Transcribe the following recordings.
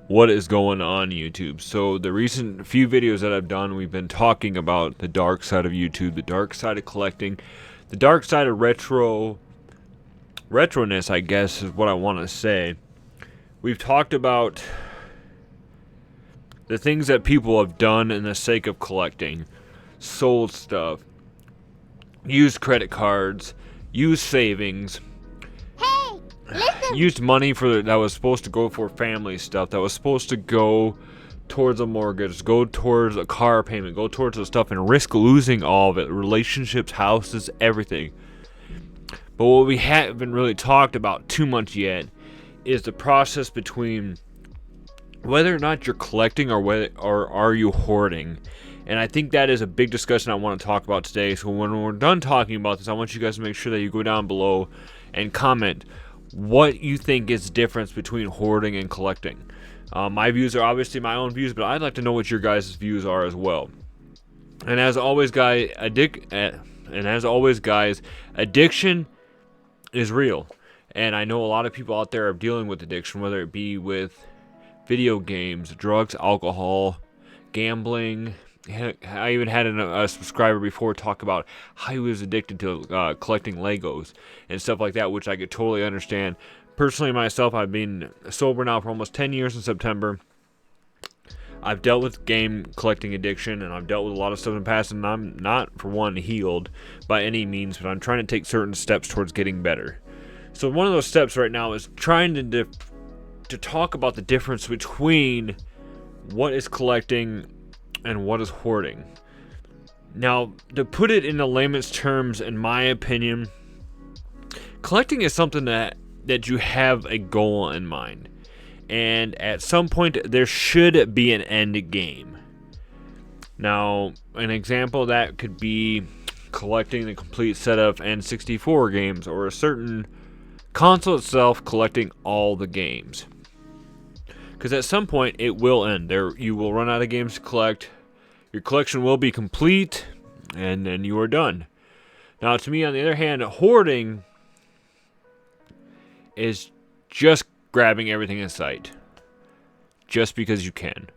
What is going on, YouTube? So the recent few videos that I've done, we've been talking about the dark side of YouTube, the dark side of collecting, the dark side of retroness, I guess is what I want to say. We've talked about the things that people have done in the sake of collecting, sold stuff, used credit cards, used savings, Hey, listen. used money for that was supposed to go for family stuff, that was supposed to go towards a mortgage, go towards a car payment, go towards the stuff, and risk losing all of it, relationships, houses, everything. But what we haven't really talked about too much yet is the process between whether or not you're collecting or are you hoarding. And I think that is a big discussion I want to talk about today. So when we're done talking about this, I want you guys to make sure that you go down below and comment what you think is the difference between hoarding and collecting. My views are obviously my own views, but I'd like to know what your guys' views are as well. And as always, guys, addiction is real. And I know a lot of people out there are dealing with addiction, whether it be with video games, drugs, alcohol, gambling. I even had a subscriber before talk about how he was addicted to collecting Legos and stuff like that, which I could totally understand. Personally, myself, I've been sober now for almost 10 years in September. I've dealt with game collecting addiction, and I've dealt with a lot of stuff in the past, and I'm not, for one, healed by any means, but I'm trying to take certain steps towards getting better. So one of those steps right now is trying to talk about the difference between what is collecting and what is hoarding. Now, to put it in the layman's terms, in my opinion, collecting is something that you have a goal in mind. And at some point, there should be an end game. Now, an example of that could be collecting the complete set of N64 games, or a certain console itself collecting all the games. Because at some point, it will end. You will run out of games to collect. Your collection will be complete, and then you are done. Now, to me, on the other hand, hoarding is just grabbing everything in sight. Just because you can.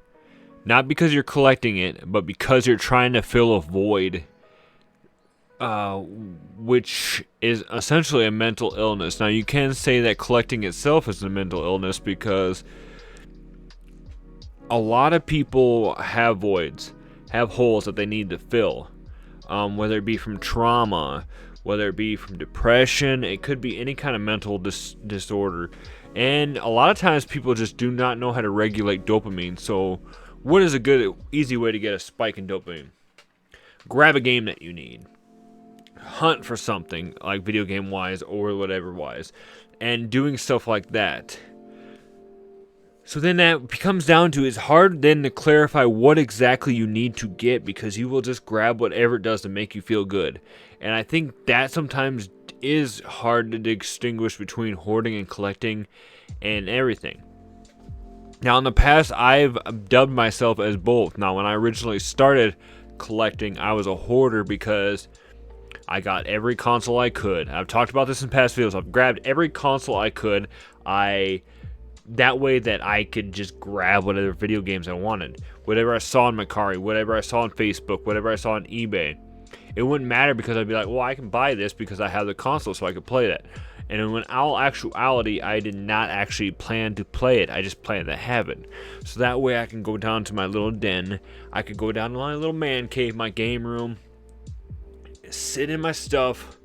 Not because you're collecting it, but because you're trying to fill a void, which is essentially a mental illness. Now, you can say that collecting itself is a mental illness because a lot of people have voids, have holes that they need to fill, whether it be from trauma, whether it be from depression. It could be any kind of mental disorder, and a lot of times people just do not know how to regulate dopamine. So what is a good, easy way to get a spike in dopamine? Grab a game that you need, hunt for something like video game wise or whatever wise, and doing stuff like that. So then that comes down to, it's hard then to clarify what exactly you need to get, because you will just grab whatever it does to make you feel good. And I think that sometimes is hard to distinguish between hoarding and collecting and everything. Now, in the past, I've dubbed myself as both. Now, when I originally started collecting, I was a hoarder because I got every console I could. I've talked about this in past videos. I've grabbed every console I could. That way that I could just grab whatever video games I wanted. Whatever I saw on Mercari, whatever I saw on Facebook, whatever I saw on eBay. It wouldn't matter, because I'd be like, well, I can buy this because I have the console, so I could play that. And in all actuality, I did not actually plan to play it. I just planned to have it. So that way I can go down to my little den. I could go down to my little man cave, my game room, sit in my stuff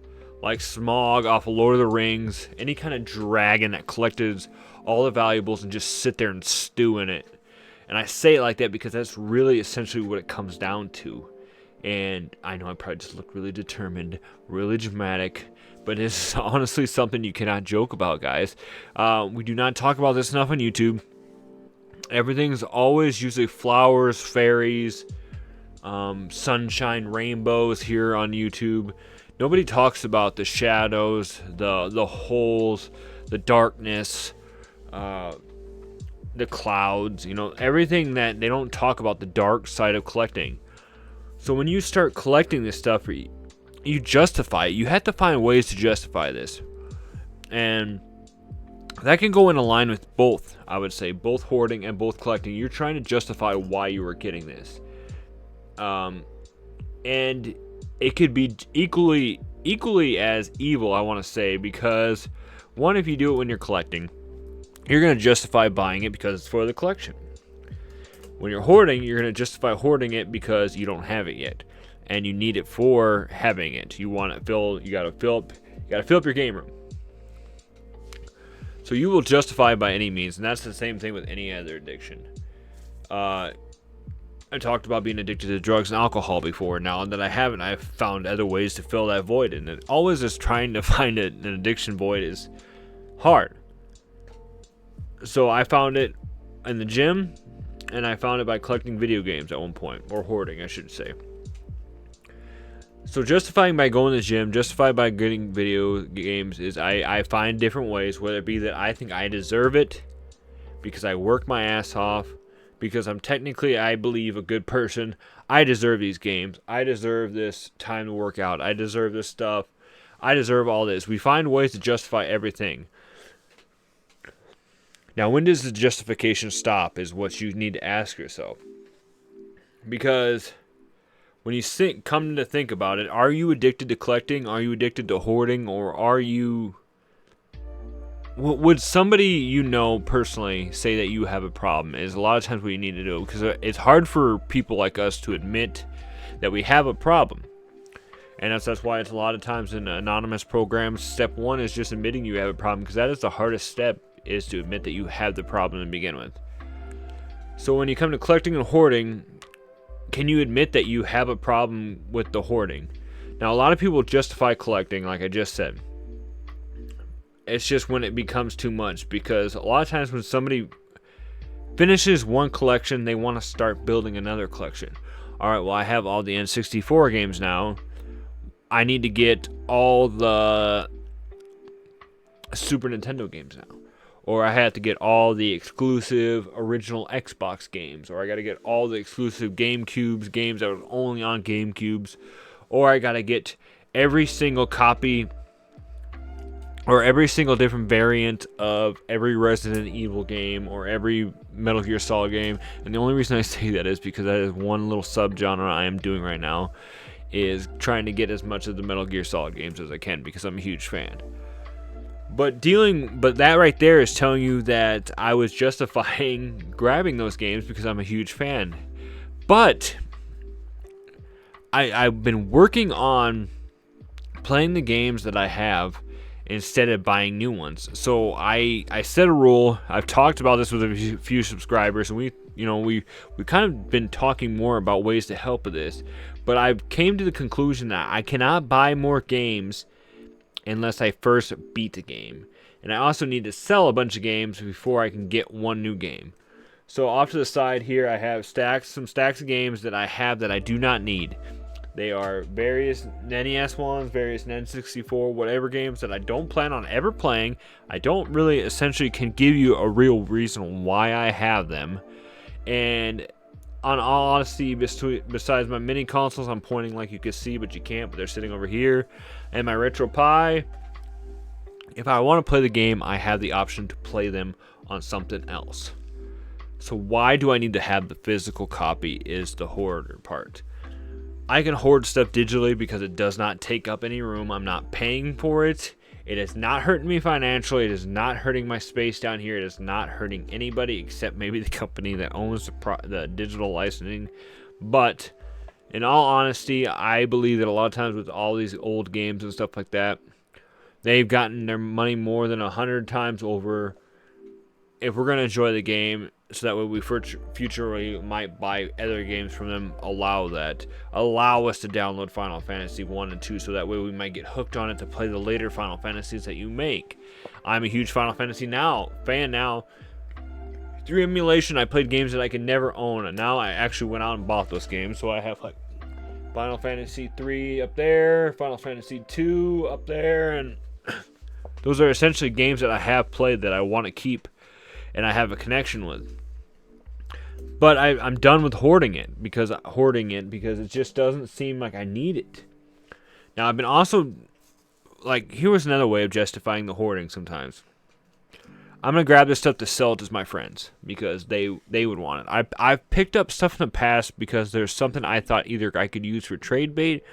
like Smog off of Lord of the Rings, any kind of dragon that collected all the valuables, and just sit there and stew in it. And I say it like that because that's really essentially what it comes down to. And I know I probably just look really determined, really dramatic, but it's honestly something you cannot joke about, guys. We do not talk about this enough on YouTube. Everything's always usually flowers, fairies, sunshine, rainbows here on YouTube. Nobody talks about the shadows, the holes, the darkness, the clouds, everything that they don't talk about, the dark side of collecting. So when you start collecting this stuff, you justify it. You have to find ways to justify this. And that can go in a line with both, I would say, both hoarding and both collecting. You're trying to justify why you were getting this. And it could be equally as evil, I want to say, because one, if you do it when you're collecting, you're going to justify buying it because it's for the collection. When you're hoarding, you're going to justify hoarding it because you don't have it yet, and you need it for having it. You want it filled. You got to fill up your game room. So you will justify by any means, and that's the same thing with any other addiction. I talked about being addicted to drugs and alcohol before. Now that I haven't, I've found other ways to fill that void, and it always is trying to find an addiction void is hard. So I found it in the gym, and I found it by collecting video games at one point, or hoarding, I should say. So justifying by going to the gym, justify by getting video games is I find different ways, whether it be that I think I deserve it because I work my ass off, because I'm technically, I believe, a good person. I deserve these games. I deserve this time to work out. I deserve this stuff. I deserve all this. We find ways to justify everything. Now, when does the justification stop is what you need to ask yourself. Because when you come to think about it, are you addicted to collecting? Are you addicted to hoarding? Or are you... Would somebody you know personally say that you have a problem? Is a lot of times what you need to do. Because it's hard for people like us to admit that we have a problem. And that's why it's a lot of times in anonymous programs, step one is just admitting you have a problem. Because that is the hardest step, is to admit that you have the problem to begin with. So when you come to collecting and hoarding, can you admit that you have a problem with the hoarding? Now, a lot of people justify collecting, like I just said. It's just when it becomes too much, because a lot of times when somebody finishes one collection, they want to start building another collection. Alright, well, I have all the N64 games now. I need to get all the Super Nintendo games now. Or I have to get all the exclusive original Xbox games. Or I got to get all the exclusive GameCubes games that were only on GameCubes. Or I got to get every single copy or every single different variant of every Resident Evil game or every Metal Gear Solid game. And the only reason I say that is because that is one little subgenre I am doing right now, is trying to get as much of the Metal Gear Solid games as I can because I'm a huge fan. But that right there is telling you that I was justifying grabbing those games because I'm a huge fan. But I've been working on playing the games that I have instead of buying new ones. So I set a rule. I've talked about this with a few subscribers, and we kind of been talking more about ways to help with this. But I came to the conclusion that I cannot buy more games unless I first beat the game. And I also need to sell a bunch of games before I can get one new game. So off to the side here, I have some stacks of games that I have that I do not need. They are various NES ones, various N64, whatever games that I don't plan on ever playing. I don't really essentially can give you a real reason why I have them. And on all honesty, besides my mini consoles, I'm pointing like you can see, but you can't, but they're sitting over here. And my Retro Pi, if I want to play the game, I have the option to play them on something else. So why do I need to have the physical copy is the hoarder part. I can hoard stuff digitally because it does not take up any room. I'm not paying for it. It is not hurting me financially. It is not hurting my space down here. It is not hurting anybody except maybe the company that owns the digital licensing. But in all honesty, I believe that a lot of times with all these old games and stuff like that, they've gotten their money more than 100 times over. If we're going to enjoy the game, so that way we futurely might buy other games from them, allow us to download Final Fantasy 1 and 2, so that way we might get hooked on it to play the later Final Fantasies that you make. I'm a huge Final Fantasy fan now. Through emulation, I played games that I could never own, and now I actually went out and bought those games, so I have like Final Fantasy 3 up there, Final Fantasy 2 up there, and those are essentially games that I have played that I want to keep and I have a connection with. But I'm done with hoarding it because it just doesn't seem like I need it. Now I've been also, like, here was another way of justifying the hoarding sometimes. I'm gonna grab this stuff to sell it to my friends because they would want it. I've picked up stuff in the past because there's something I thought either I could use for trade bait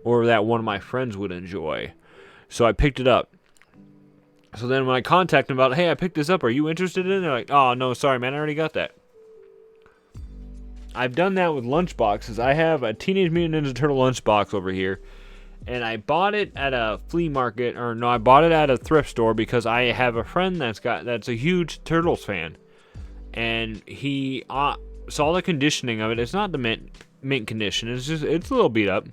or that one of my friends would enjoy. So I picked it up. So then when I contact them about, hey, I picked this up, are you interested in it? They're like, oh, no, sorry, man, I already got that. I've done that with lunchboxes. I have a Teenage Mutant Ninja Turtle lunchbox over here, and I bought it at a flea market, or no, I bought it at a thrift store because I have a friend that's a huge Turtles fan, and he saw the conditioning of it. It's not the mint condition. It's a little beat up,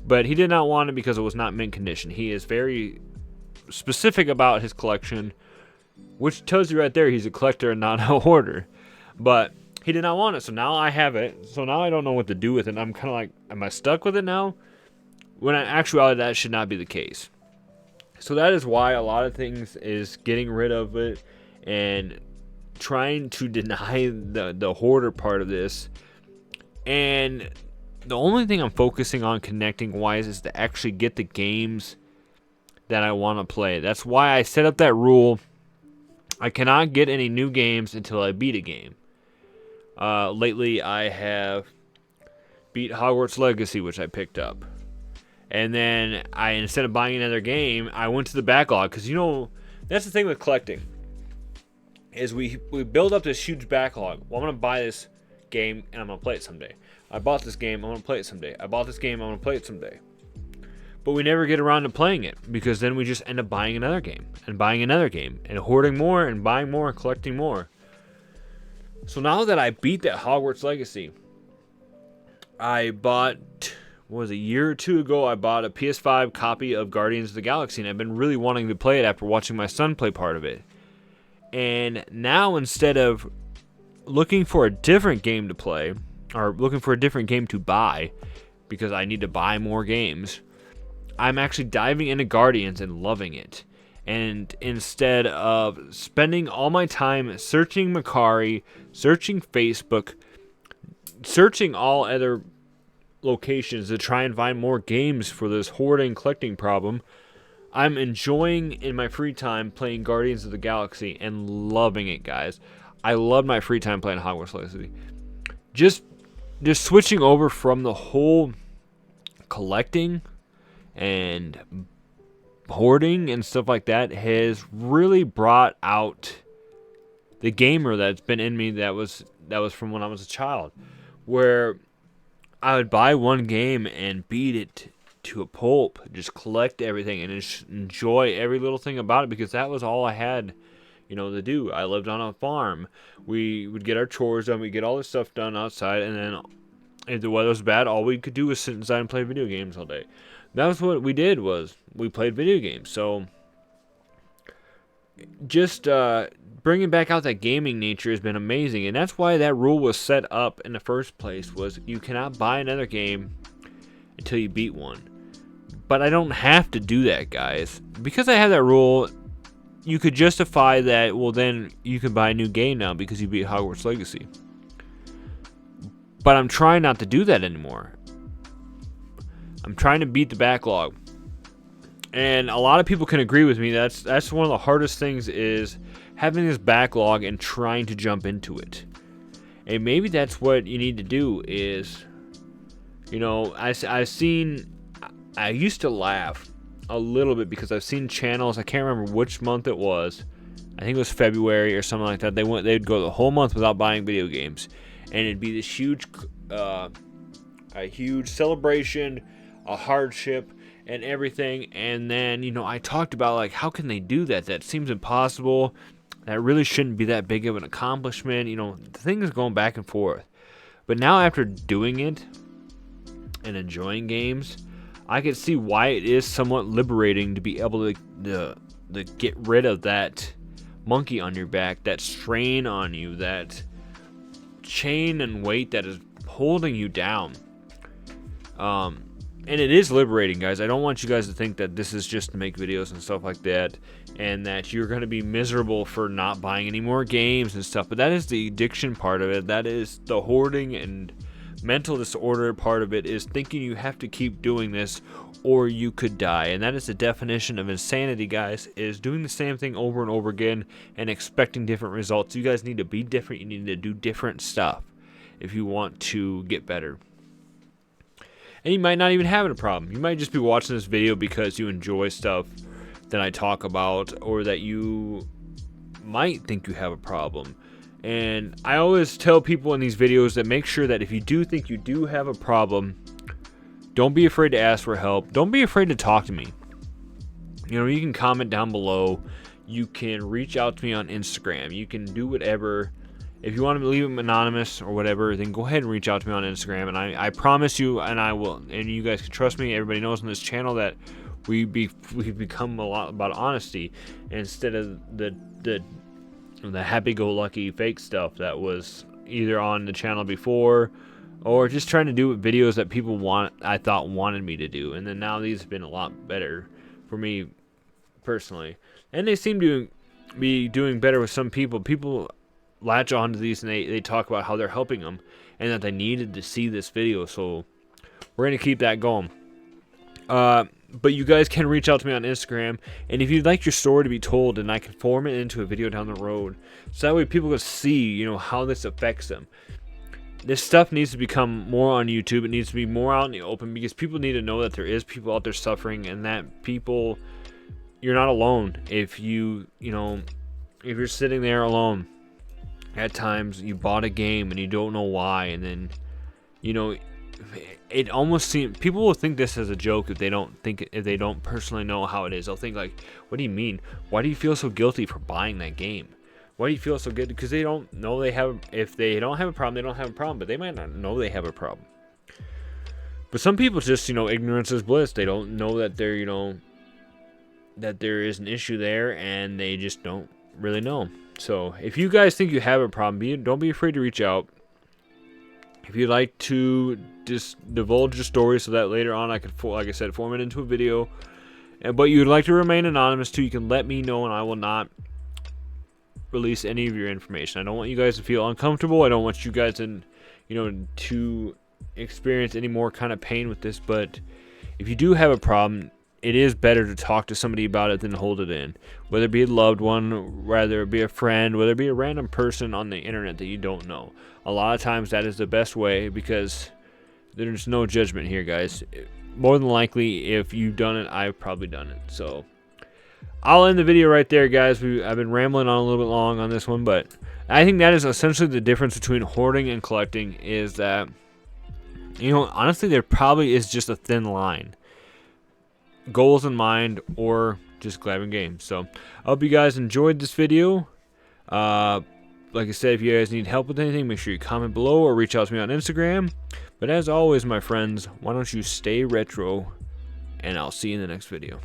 but he did not want it because it was not mint condition. He is very specific about his collection, which tells you right there he's a collector and not a hoarder. But he did not want it, so now I have it. So now I don't know what to do with it. I'm kind of like, am I stuck with it now? When in actuality, that should not be the case. So that is why a lot of things is getting rid of it and trying to deny the hoarder part of this. And the only thing I'm focusing on connecting wise is to actually get the games that I want to play. That's why I set up that rule. I cannot get any new games until I beat a game. Lately, I have beat Hogwarts Legacy, which I picked up. And then instead of buying another game, I went to the backlog. Because, that's the thing with collecting. Is we build up this huge backlog. Well, I'm going to buy this game, and I'm going to play it someday. I bought this game, I'm going to play it someday. I bought this game, I'm going to play it someday. But we never get around to playing it, because then we just end up buying another game, and buying another game, and hoarding more, and buying more, and collecting more. So now that I beat that Hogwarts Legacy, I bought, a year or two ago, I bought a PS5 copy of Guardians of the Galaxy, and I've been really wanting to play it after watching my son play part of it. And now instead of looking for a different game to play, or looking for a different game to buy, because I need to buy more games, I'm actually diving into Guardians and loving it. And instead of spending all my time searching Macari, searching Facebook, searching all other locations to try and find more games for this hoarding collecting problem, I'm enjoying in my free time playing Guardians of the Galaxy and loving it, guys. I love my free time playing Hogwarts Legacy. Just switching over from the whole collecting and hoarding and stuff like that has really brought out the gamer that's been in me that was from when I was a child, where I would buy one game and beat it to a pulp, just collect everything and just enjoy every little thing about it, because that was all I had to do. I lived on a farm. We would get our chores done, we'd get all this stuff done outside, and then if the weather was bad, all we could do was sit inside and play video games all day. That was what we did, was we played video games. So just bringing back out that gaming nature has been amazing, and that's why that rule was set up in the first place, was you cannot buy another game until you beat one. But I don't have to do that, guys. Because I have that rule, you could justify that, well, then you can buy a new game now because you beat Hogwarts Legacy. But I'm trying not to do that anymore. I'm trying to beat the backlog. And a lot of people can agree with me. That's one of the hardest things, is having this backlog and trying to jump into it. And maybe that's what you need to do is, I used to laugh a little bit because I've seen channels, I can't remember which month it was. I think it was February or something like that. They'd go the whole month without buying video games. And it'd be this huge celebration, a hardship, and everything. And then, I talked about, like, how can they do that? That seems impossible. That really shouldn't be that big of an accomplishment. Things going back and forth. But now, after doing it and enjoying games, I can see why it is somewhat liberating to be able to get rid of that monkey on your back, that strain on you, that chain and weight that is holding you down. And it is liberating, guys. I don't want you guys to think that this is just to make videos and stuff like that, and that you're going to be miserable for not buying any more games and stuff. But that is the addiction part of it. That is the hoarding and mental disorder part of it is thinking you have to keep doing this or you could die. And that is the definition of insanity, guys, is doing the same thing over and over again and expecting different results. You guys need to be different. You need to do different stuff if you want to get better. And you might not even have a problem. You might just be watching this video because you enjoy stuff that I talk about, or that you might think you have a problem. And I always tell people in these videos that make sure that if you do think you do have a problem, don't be afraid to ask for help. Don't be afraid to talk to me. You know, you can comment down below. You can reach out to me on Instagram. You can do whatever. If you want to leave them anonymous or whatever, then go ahead and reach out to me on Instagram. And I promise you, and I will, and you guys can trust me, everybody knows on this channel that we've become a lot about honesty instead of the happy-go-lucky fake stuff that was either on the channel before, or just trying to do videos that people wanted me to do. And then now these have been a lot better for me personally, and they seem to be doing better with some people. People latch onto these and they talk about how they're helping them and that they needed to see this video, so we're gonna keep that going. But you guys can reach out to me on Instagram, and if you'd like your story to be told, and I can form it into a video down the road, so that way people can see, you know, how this affects them. This stuff needs to become more on YouTube. It needs to be more out in the open, because people need to know that there is people out there suffering, and that people, you're not alone. If if you're sitting there alone, at times you bought a game and you don't know why, and then, you know, it almost seems people will think this as a joke if they don't personally know how it is. They'll think like, what do you mean? Why do you feel so guilty for buying that game? Why do you feel so good? Because they don't know they have. If they don't have a problem, they don't have a problem, but they might not know they have a problem. But some people just, ignorance is bliss. They don't know that that there is an issue there, and they just don't really know. So if you guys think you have a problem, don't be afraid to reach out. If you'd like to just divulge your story so that later on I could, like I said, form it into a video, but you'd like to remain anonymous too, you can let me know, and I will not release any of your information. I don't want you guys to feel uncomfortable. I don't want you guys to experience any more kind of pain with this. But if you do have a problem, it is better to talk to somebody about it than hold it in. Whether it be a loved one, whether it be a friend, whether it be a random person on the internet that you don't know. A lot of times that is the best way, because there's no judgment here, guys. More than likely, if you've done it, I've probably done it. So I'll end the video right there, guys. I've been rambling on a little bit long on this one, but I think that is essentially the difference between hoarding and collecting, is that, honestly, there probably is just a thin line. Goals in mind, or just grabbing games. So I hope you guys enjoyed this video. Like I said, if you guys need help with anything, make sure you comment below or reach out to me on Instagram. But as always, my friends, why don't you stay retro, and I'll see you in the next video.